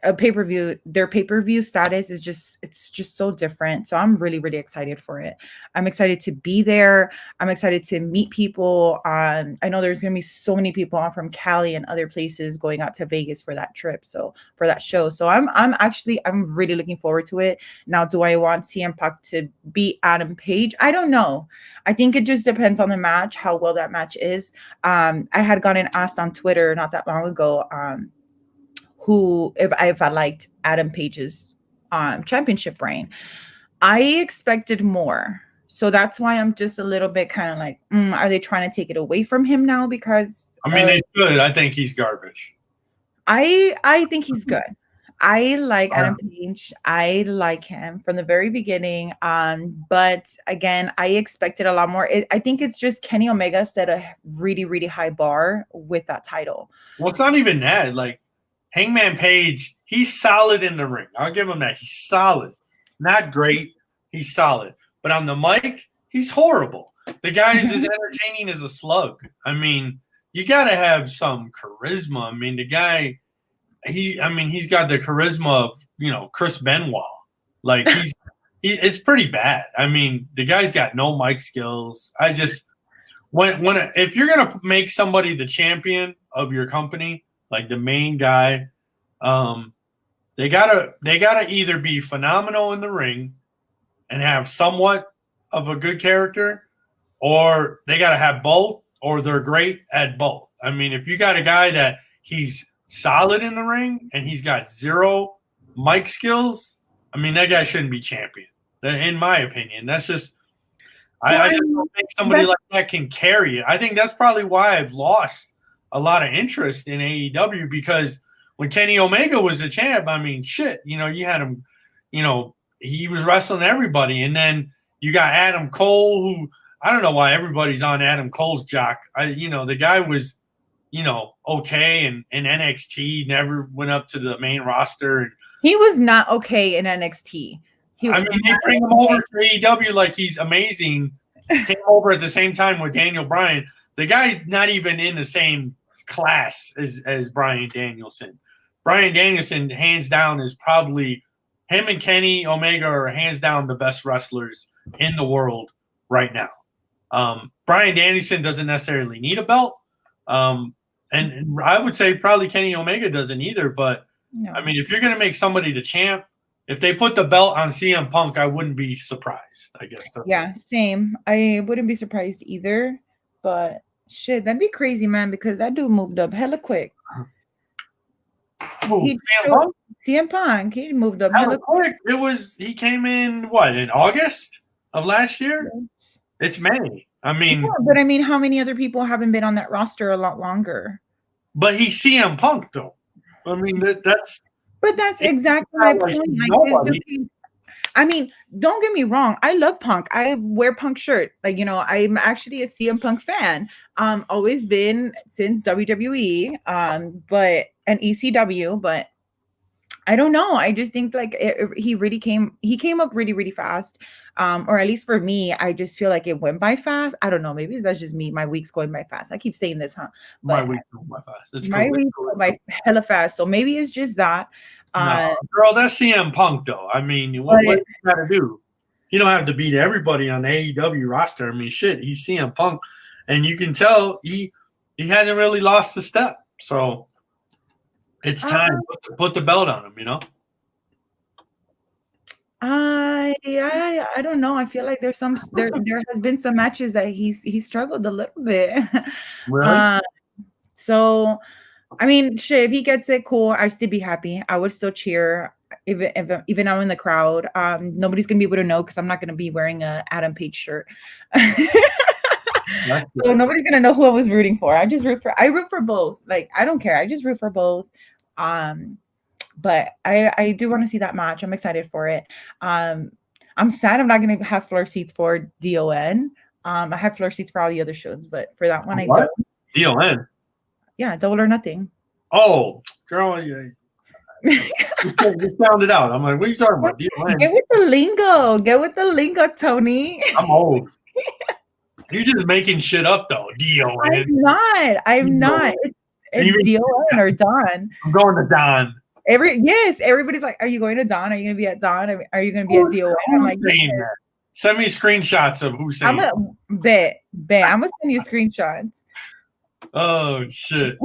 a pay-per-view, their pay-per-view status is it's just so different. So I'm really, really excited for it. I'm excited to be there. I'm excited to meet people. I know there's gonna be so many people from Cali and other places going out to Vegas for that trip. So for that show. So I'm really looking forward to it. Now, do I want CM Punk to beat Adam Page? I don't know. I think it just depends on the match, how well that match is. I had gotten asked on Twitter not that long ago, who if I liked Adam Page's championship reign. I expected more. So that's why I'm just a little bit kind of like, are they trying to take it away from him now? Because I mean, they should. I think he's garbage. I think he's good. I like Adam Page. I like him from the very beginning. But again, I expected a lot more. I think it's just Kenny Omega set a really, really high bar with that title. Well, it's not even that. Like Hangman Page, he's solid in the ring. I'll give him that. He's solid. Not great. He's solid. But on the mic, he's horrible. The guy is as entertaining as a slug. I mean, you got to have some charisma. I mean, the guy, he's got the charisma of, Chris Benoit. Like, it's pretty bad. I mean, the guy's got no mic skills. I just, if you're going to make somebody the champion of your company, like the main guy, they gotta either be phenomenal in the ring and have somewhat of a good character, or they gotta have both, or they're great at both. I mean, if you got a guy that he's solid in the ring and he's got zero mic skills, I mean, that guy shouldn't be champion. In my opinion, that's just I just don't think somebody like that can carry it. I think that's probably why I've lost a lot of interest in AEW, because when Kenny Omega was the champ, I mean, shit, you had him, he was wrestling everybody. And then you got Adam Cole, who I don't know why everybody's on Adam Cole's jock. The guy was, okay. And in NXT, never went up to the main roster. And he was not okay in NXT. They bring him over to AEW like he's amazing. Came over at the same time with Daniel Bryan. The guy's not even in the same class as Bryan Danielson. Bryan Danielson, hands down, is probably him and Kenny Omega are hands down the best wrestlers in the world right now. Bryan Danielson doesn't necessarily need a belt. And I would say probably Kenny Omega doesn't either. But, no. I mean, if you're going to make somebody the champ, if they put the belt on CM Punk, I wouldn't be surprised, I guess. Yeah, same. I wouldn't be surprised either. But, shit, that'd be crazy, man, because that dude moved up hella quick. CM Punk, he moved up hella quick. He came in, in August of last year? Yes. It's May. I mean. Yeah, but I mean, how many other people haven't been on that roster a lot longer? But he's CM Punk, though. I mean, that's. But that's exactly my point. I mean, don't get me wrong. I love Punk. I wear Punk shirt. Like, I'm actually a CM Punk fan. Always been since WWE, and ECW, but I don't know. I just think like he came up really, really fast. Or at least for me, I just feel like it went by fast. I don't know. Maybe that's just me. My week's going by fast. I keep saying this, huh? But my week's going by fast. My week's going by hella fast. So maybe it's just that. No, girl, that's CM Punk, though. I mean, what you got to do? You don't have to beat everybody on the AEW roster. I mean, shit, he's CM Punk, and you can tell he hasn't really lost a step. So it's time to put the belt on him. I don't know. I feel like there has been some matches that he's struggled a little bit. Really? So. I mean, shit, if he gets it, cool. I'd still be happy. I would still cheer even I'm in the crowd. Nobody's going to be able to know because I'm not going to be wearing a Adam Page shirt. So nobody's going to know who I was rooting for. I root for both. Like, I don't care. I just root for both. But I do want to see that match. I'm excited for it. I'm sad I'm not going to have floor seats for DON. I have floor seats for all the other shows, but for that one, I don't. DON? Yeah, Double or Nothing. Oh, girl, yeah. You found it out. I'm like, what are you talking about? DON. Get with the lingo. Get with the lingo, Tony. I'm old. You're just making shit up, though. DON. I'm not. It's DON or Don. I'm going to Don. Everybody's like, "Are you going to Dawn? Are you going to be at Dawn? Are you going to be at DOA?" I'm like, that? Send me screenshots of who's saying. I'm gonna bet. I'm gonna send you screenshots. Oh shit!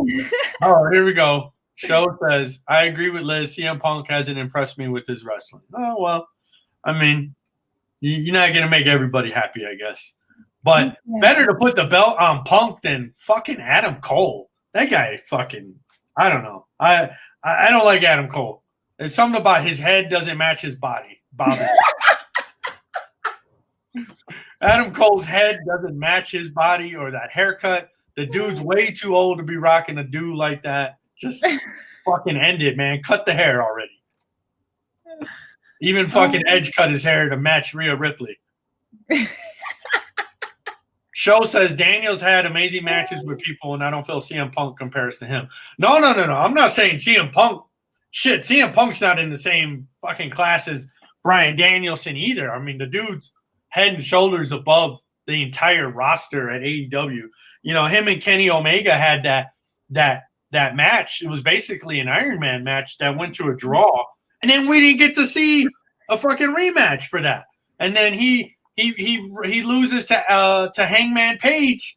Oh, here we go. Show says, "I agree with Liz. CM Punk hasn't impressed me with his wrestling." Oh well, I mean, you're not gonna make everybody happy, I guess. But better to put the belt on Punk than fucking Adam Cole. That guy fucking, I don't know. I don't like Adam Cole. There's something about his head doesn't match his body. Adam Cole's head doesn't match his body or that haircut. The dude's way too old to be rocking a dude like that. Just fucking end it, man. Cut the hair already. Even fucking Edge cut his hair to match Rhea Ripley. Show says Daniels had amazing matches with people, and I don't feel CM Punk compares to him. No. I'm not saying CM Punk. Shit, CM Punk's not in the same fucking class as Bryan Danielson either. I mean, the dude's head and shoulders above the entire roster at AEW. You know, him and Kenny Omega had that match. It was basically an Iron Man match that went to a draw, and then we didn't get to see a fucking rematch for that. And then he loses to Hangman Page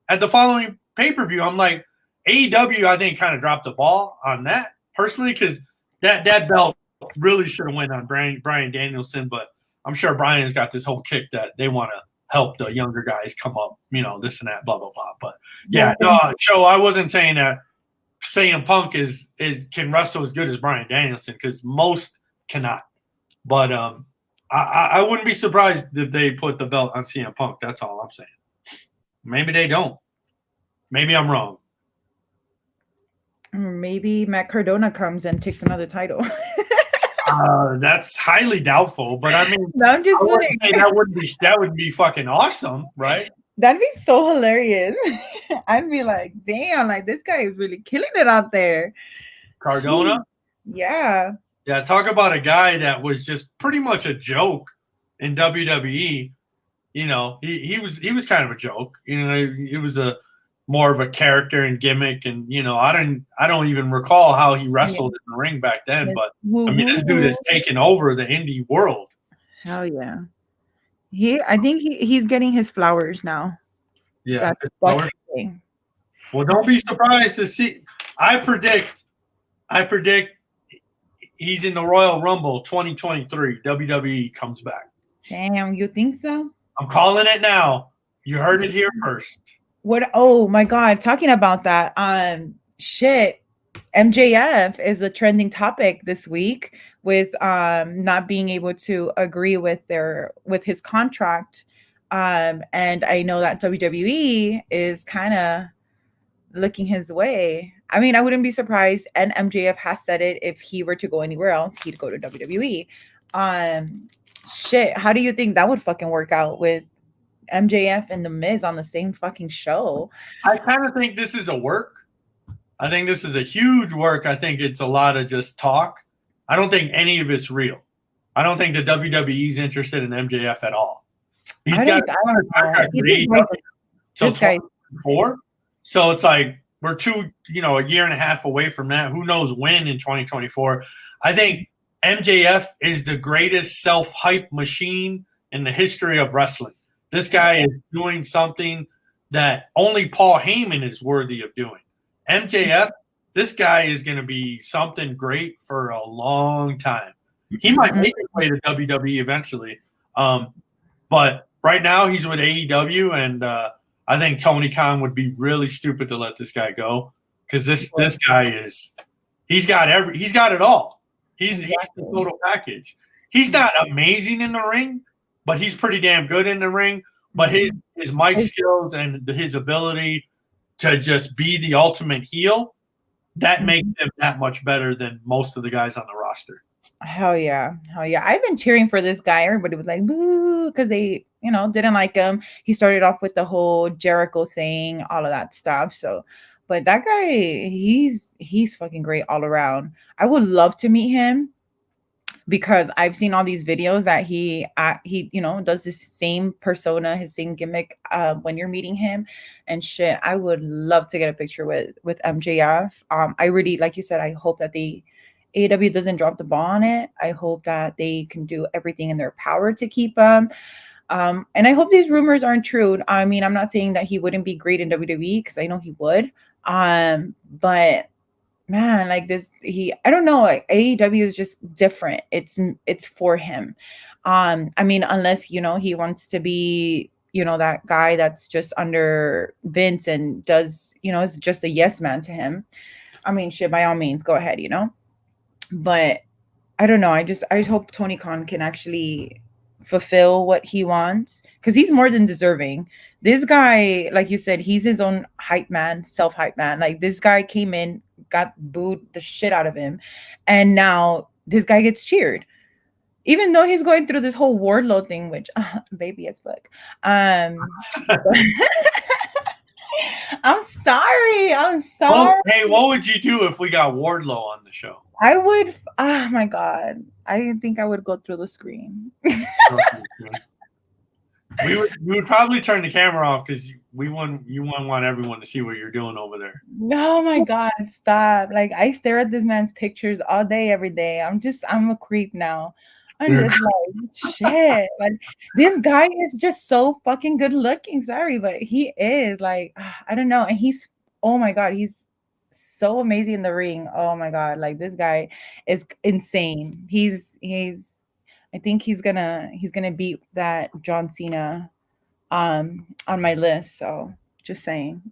at the following pay-per-view. I'm like, AEW, I think, kind of dropped the ball on that personally, because that belt really should have went on Bryan Danielson, but I'm sure Bryan's got this whole kick that they want to help the younger guys come up, you know, this and that, blah, blah, blah. But yeah, Joe, I wasn't saying that CM Punk can wrestle as good as Bryan Danielson, because most cannot. But I wouldn't be surprised if they put the belt on CM Punk. That's all I'm saying. Maybe they don't. Maybe I'm wrong. Maybe Matt Cardona comes and takes another title. That's highly doubtful, but I mean, no, I'm just that would be fucking awesome, right? That'd be so hilarious. I'd be like, damn, like this guy is really killing it out there. Cardona? Yeah. Yeah, talk about a guy that was just pretty much a joke in WWE. You know, he was kind of a joke. You know, it was more of a character and gimmick, and you know, I don't even recall how he wrestled in the ring back then. But I mean, this dude has taken over the indie world. Hell yeah. I think he's getting his flowers now. Yeah, flowers. Well, don't be surprised to see. I predict he's in the Royal Rumble 2023. WWE comes back. Damn, you think so? I'm calling it now. You heard it here first. What? Oh my God! Talking about that, shit. MJF is a trending topic this week with not being able to agree with his contract, and I know that WWE is kind of looking his way. I mean, I wouldn't be surprised, and MJF has said it, if he were to go anywhere else, he'd go to WWE. Shit, how do you think that would fucking work out with MJF and The Miz on the same fucking show? I kind of think this is a work. I think this is a huge work. I think it's a lot of just talk. I don't think any of it's real. I don't think the WWE's interested in MJF at all. He's got a contract till 2024. So it's like we're a year and a half away from that. Who knows when in 2024? I think MJF is the greatest self-hype machine in the history of wrestling. This guy is doing something that only Paul Heyman is worthy of doing. MJF, this guy is going to be something great for a long time. He might make his way to WWE eventually. But right now he's with AEW, and I think Tony Khan would be really stupid to let this guy go, because this guy he's got it all. He's the total package. He's not amazing in the ring, but he's pretty damn good in the ring. But his mic skills and his ability to just be the ultimate heel, that makes him that much better than most of the guys on the roster. Hell yeah. I've been cheering for this guy. Everybody was like, boo, because they, didn't like him. He started off with the whole Jericho thing, all of that stuff. So, but that guy, he's fucking great all around. I would love to meet him, because I've seen all these videos that he does this same persona, his same gimmick when you're meeting him and shit. I would love to get a picture with MJF. I really, like you said, I hope that they AEW doesn't drop the ball on it. I hope that they can do everything in their power to keep him. And I hope these rumors aren't true. I mean, I'm not saying that he wouldn't be great in WWE because I know he would. But man, like this, I don't know, like AEW is just different. It's for him. I mean, unless, you know, he wants to be, you know, that guy that's just under Vince and does, you know, is just a yes man to him. I mean, shit, by all means, go ahead, you know. But I don't know. I hope Tony Khan can actually fulfill what he wants because he's more than deserving. This guy, like you said, he's his own hype man, self-hype man. Like this guy came in, got booed the shit out of him, and now this guy gets cheered. Even though he's going through this whole Wardlow thing, which baby as fuck. I'm sorry. I'm sorry. Well, hey, what would you do if we got Wardlow on the show? I would. Oh my god! I think I would go through the screen. We would probably turn the camera off because you wouldn't want everyone to see what you're doing over there. Oh my god! Stop! Like I stare at this man's pictures all day, every day. I'm a creep now. I'm just like shit. Like this guy is just so fucking good looking. Sorry, but he is like I don't know, and he's oh my god, he's so amazing in the ring. Oh my god, like this guy is insane. I think he's gonna beat that John Cena on my list. So just saying.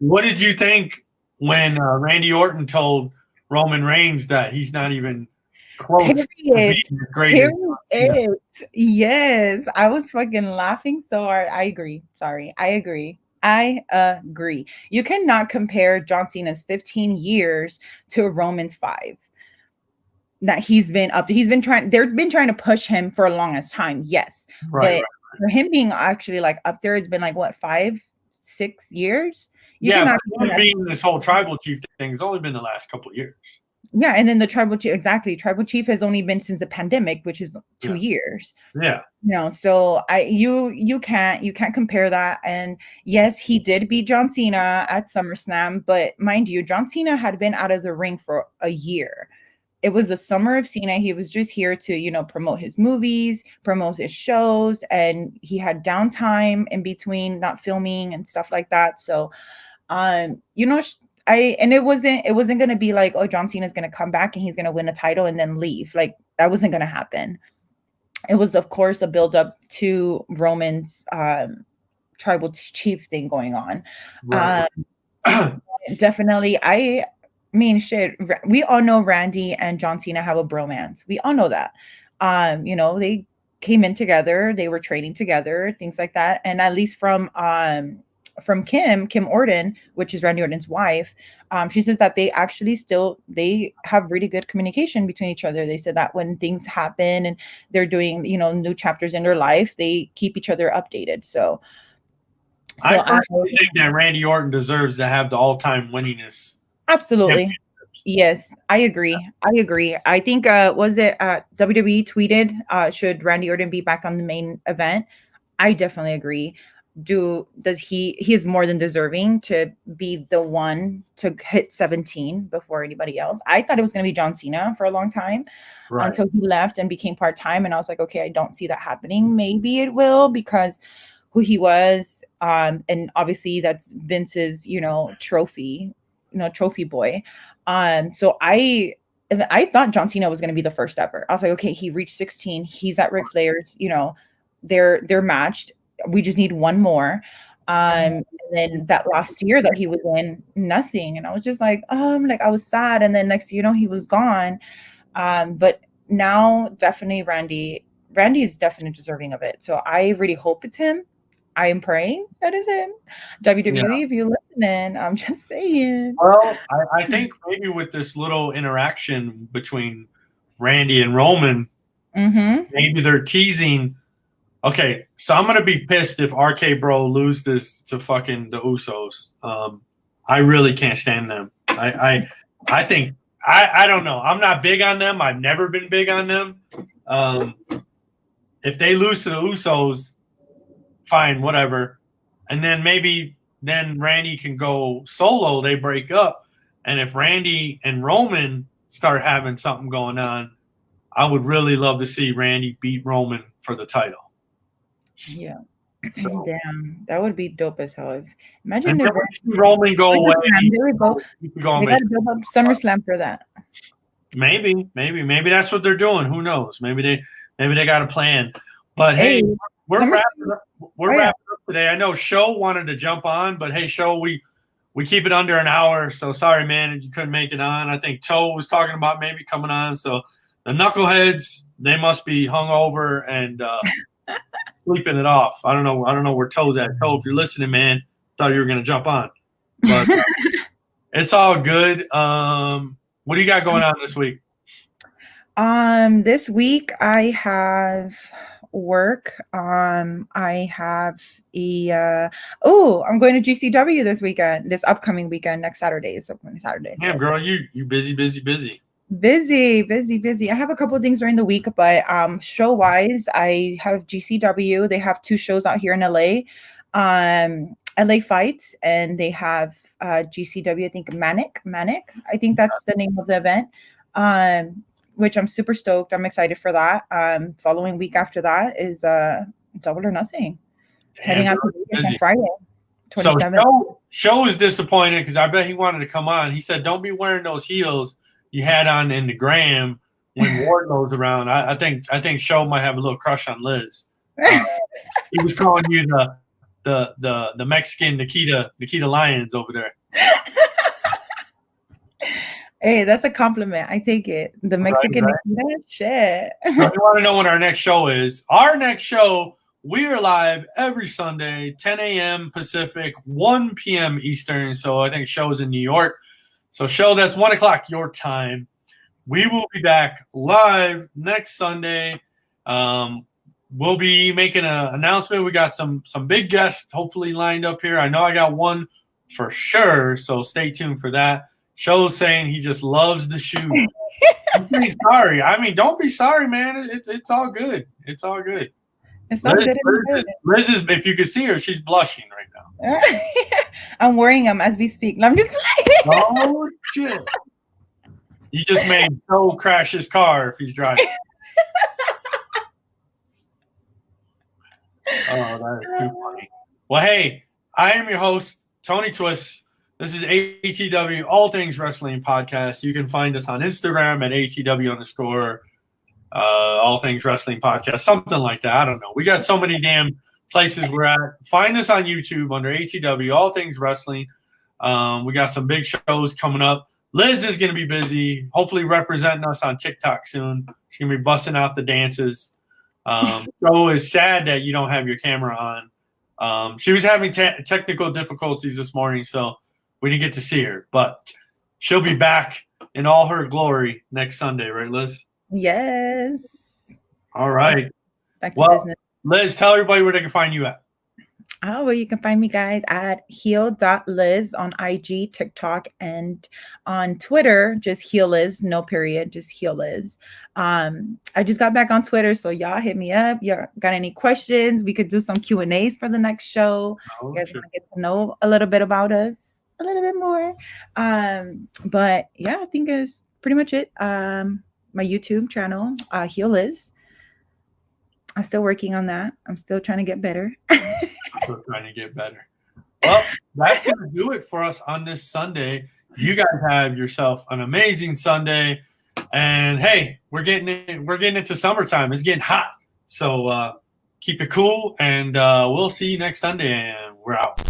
What did you think when Randy Orton told Roman Reigns that he's not even close to being the greatest? Yes, I was fucking laughing so hard. I agree. Sorry, I agree. You cannot compare John Cena's 15 years to Roman's 5. That he's been trying to push him for the longest time. Yes. Right, but for him being actually like up there, it's been like what, 5-6 years? But being this whole tribal chief thing has only been the last couple of years. Yeah, and then the tribal chief has only been since the pandemic, which is 2 years. Yeah. You know, so you can't compare that. And yes, he did beat John Cena at SummerSlam, but mind you, John Cena had been out of the ring for a year. It was the summer of Cena. He was just here to, you know, promote his movies, promote his shows, and he had downtime in between, not filming and stuff like that. So, you know, it wasn't gonna be like, oh, John Cena's gonna come back and he's gonna win a title and then leave. Like that wasn't gonna happen. It was, of course, a build up to Roman's tribal chief thing going on. Right. Definitely, I mean, shit. We all know Randy and John Cena have a bromance. We all know that. You know, they came in together, they were training together, things like that. And at least from Kim Orton, which is Randy Orton's wife, she says that they actually they have really good communication between each other. They said that when things happen and they're doing, you know, new chapters in their life, they keep each other updated. So I personally think that Randy Orton deserves to have the all-time winningest. Absolutely. Yes, I agree. I think was it WWE tweeted should Randy Orton be back on the main event? I definitely agree. He is more than deserving to be the one to hit 17 before anybody else. I thought it was going to be John Cena for a long time, until he left and became part-time, and I was like, okay, I don't see that happening. Maybe it will because who he was, and obviously that's Vince's, you know, trophy boy. So I thought John Cena was going to be the first ever. I was like, okay, he reached 16. He's at Ric Flair's, you know, they're matched. We just need one more. And then that last year that he was in, nothing. And I was just like I was sad. And then next, you know, he was gone. But now definitely Randy is definitely deserving of it. So I really hope it's him. I am praying that is him. WWE, if you're listening, I'm just saying. Well, I think maybe with this little interaction between Randy and Roman, maybe they're teasing. Okay, so I'm gonna be pissed if RK Bro lose this to fucking the Usos. I really can't stand them. I think I don't know. I'm not big on them. I've never been big on them. If they lose to the Usos, fine, whatever. And then maybe Randy can go solo. They break up, and if Randy and Roman start having something going on, I would really love to see Randy beat Roman for the title. Yeah. So, Damn, that would be dope as hell. Imagine and if then we see Roman go away. there we go. You can go and They make gotta build up SummerSlam for that. maybe that's what they're doing. Who knows? Maybe they got a plan. But hey, we're wrapping up today. I know Show wanted to jump on, but hey, Show, we keep it under an hour. So sorry, man, you couldn't make it on. I think Toe was talking about maybe coming on. So the knuckleheads, they must be hungover and sleeping it off. I don't know where Toe's at. Toe, if you're listening, man, thought you were gonna jump on, but it's all good. What do you got going on this week? This week I have work. I have I'm going to GCW this upcoming weekend, next Saturday. Damn, girl, you busy. Busy. I have a couple of things during the week, but show wise, I have GCW. They have 2 shows out here in LA. LA Fights, and they have GCW, I think Manic. I think that's the name of the event. Which I'm super stoked. I'm excited for that. Following week after that is Double or Nothing. Heading out to Vegas on Friday. 27th. So Show is disappointed because I bet he wanted to come on. He said, "Don't be wearing those heels you had on in the gram when Wardlow's around." I think Show might have a little crush on Liz. He was calling you the Mexican Nikita Lyons over there. Hey, that's a compliment. I take it. The Mexican Nikita, shit. So if you want to know what our next show is, our next show, we are live every Sunday, 10 a.m. Pacific, 1 p.m. Eastern. So I think Show's in New York. So Show, that's 1 o'clock your time. We will be back live next Sunday. We'll be making an announcement. We got some big guests hopefully lined up here. I know I got one for sure, so stay tuned for that. Show's saying he just loves the shoe. I'm pretty sorry. I mean, don't be sorry, man. It's all good. It's all good. It's all good. Liz is, if you could see her, she's blushing right now. I'm wearing them as we speak. I'm just playing. Oh, shit. You just made Joe crash his car if he's driving. Oh, that is too funny. Well, hey, I am your host, Tony Twist. This is ATW All Things Wrestling Podcast. You can find us on Instagram at ATW_ All Things Wrestling Podcast, something like that. I don't know. We got so many damn places we're at. Find us on YouTube under ATW All Things Wrestling. We got some big shows coming up. Liz is going to be busy, hopefully representing us on TikTok soon. She's going to be busting out the dances. Joe is sad that you don't have your camera on. She was having technical difficulties this morning, so we didn't get to see her. But she'll be back in all her glory next Sunday, right, Liz? Yes. All right. Back to business. Liz, tell everybody where they can find you at. Oh, well, you can find me, guys, at heel.liz on IG, TikTok, and on Twitter, just heelliz, no period, just heelliz. I just got back on Twitter, so y'all hit me up. Y'all got any questions? We could do some Q&As for the next show. You guys want to get to know a little bit about us, a little bit more. But yeah, I think is pretty much it. My YouTube channel, heelliz. I'm still working on that. I'm still trying to get better. Still trying to get better. Well, that's going to do it for us on this Sunday. You guys have yourself an amazing Sunday. And hey, we're getting into summertime. It's getting hot. So keep it cool, and we'll see you next Sunday, and we're out.